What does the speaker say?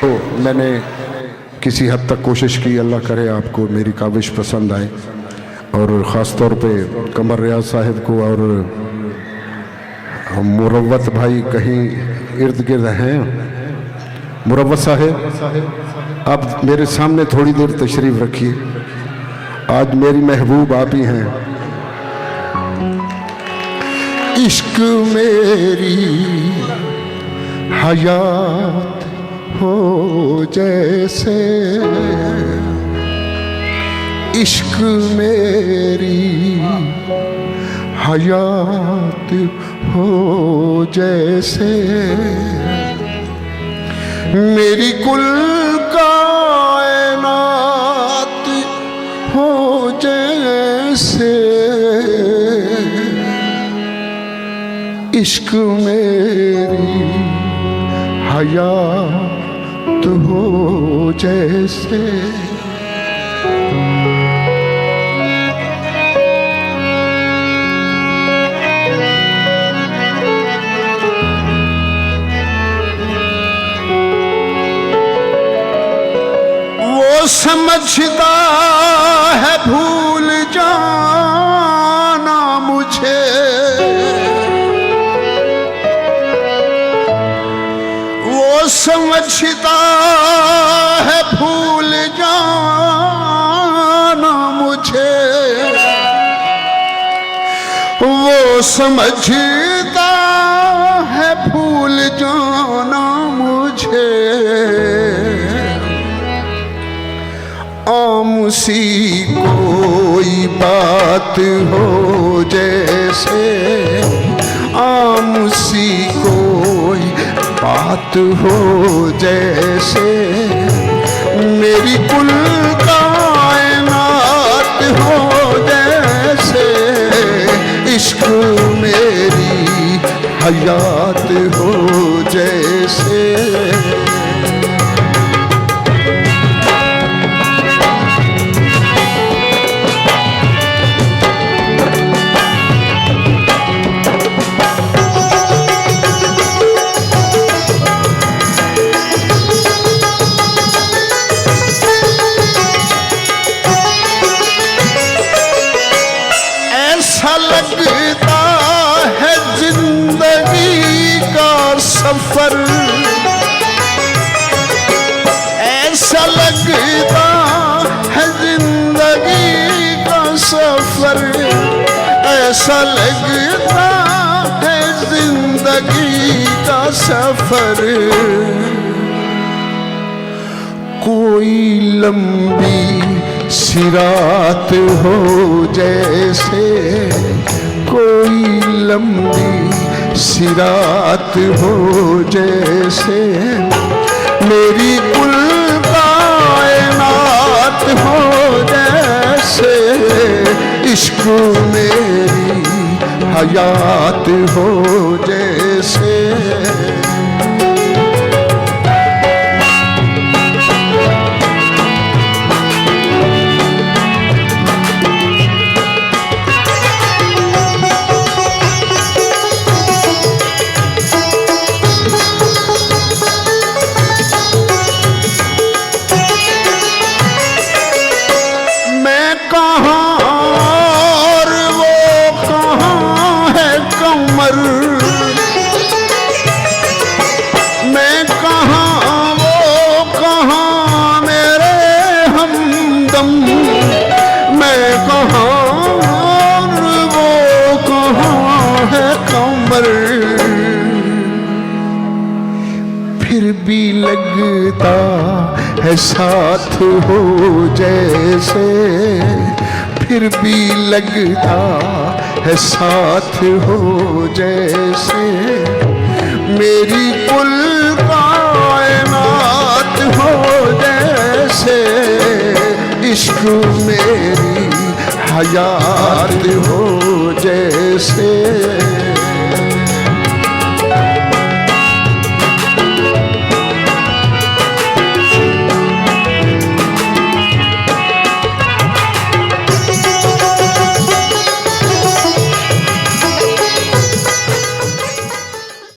तो मैंने किसी हद तक कोशिश की। अल्लाह करे आपको मेरी काविश पसंद आए, और ख़ास तौर पे कमर रियाज साहिब को और मुरव्वत भाई कहीं इर्द गिर्द हैं। मुरव्वत साहिब आप मेरे सामने थोड़ी देर तशरीफ़ रखिए। आज मेरी महबूब आप ही हैं। इश्क मेरी हयात हो जैसे, इश्क मेरी हयात हो जैसे, मेरी कुल कायनात हो जैसे, इश्क मेरी हयात हो जैसे। वो समझता है भूल जाना मुझे, वो समझता है भूल जाना मुझे, वो समझता है भूल जाना मुझे। आम सी कोई बात हो जैसे, आम सी कोई बात हो जैसे, मेरी कुल कायनात हो जैसे, इश्क मेरी हयात हो जैसे। लगता है जिंदगी का सफर, ऐसा लगता है जिंदगी का सफर, ऐसा लगता है जिंदगी का सफर। कोई लंबी सिरात हो जैसे, कोई लंबी सिरात हो जैसे, मेरी कुल कायनात हो जैसे, इश्क मेरी हयात हो जैसे। मैं कहाँ वो कहाँ मेरे हमदम, मैं कहाँ वो कहाँ है कमर। फिर भी लगता है साथ हो जैसे, फिर भी लगता है साथ हो जैसे, मेरी कुल कायनात हो जैसे, इश्क मेरी हयात हो जैसे।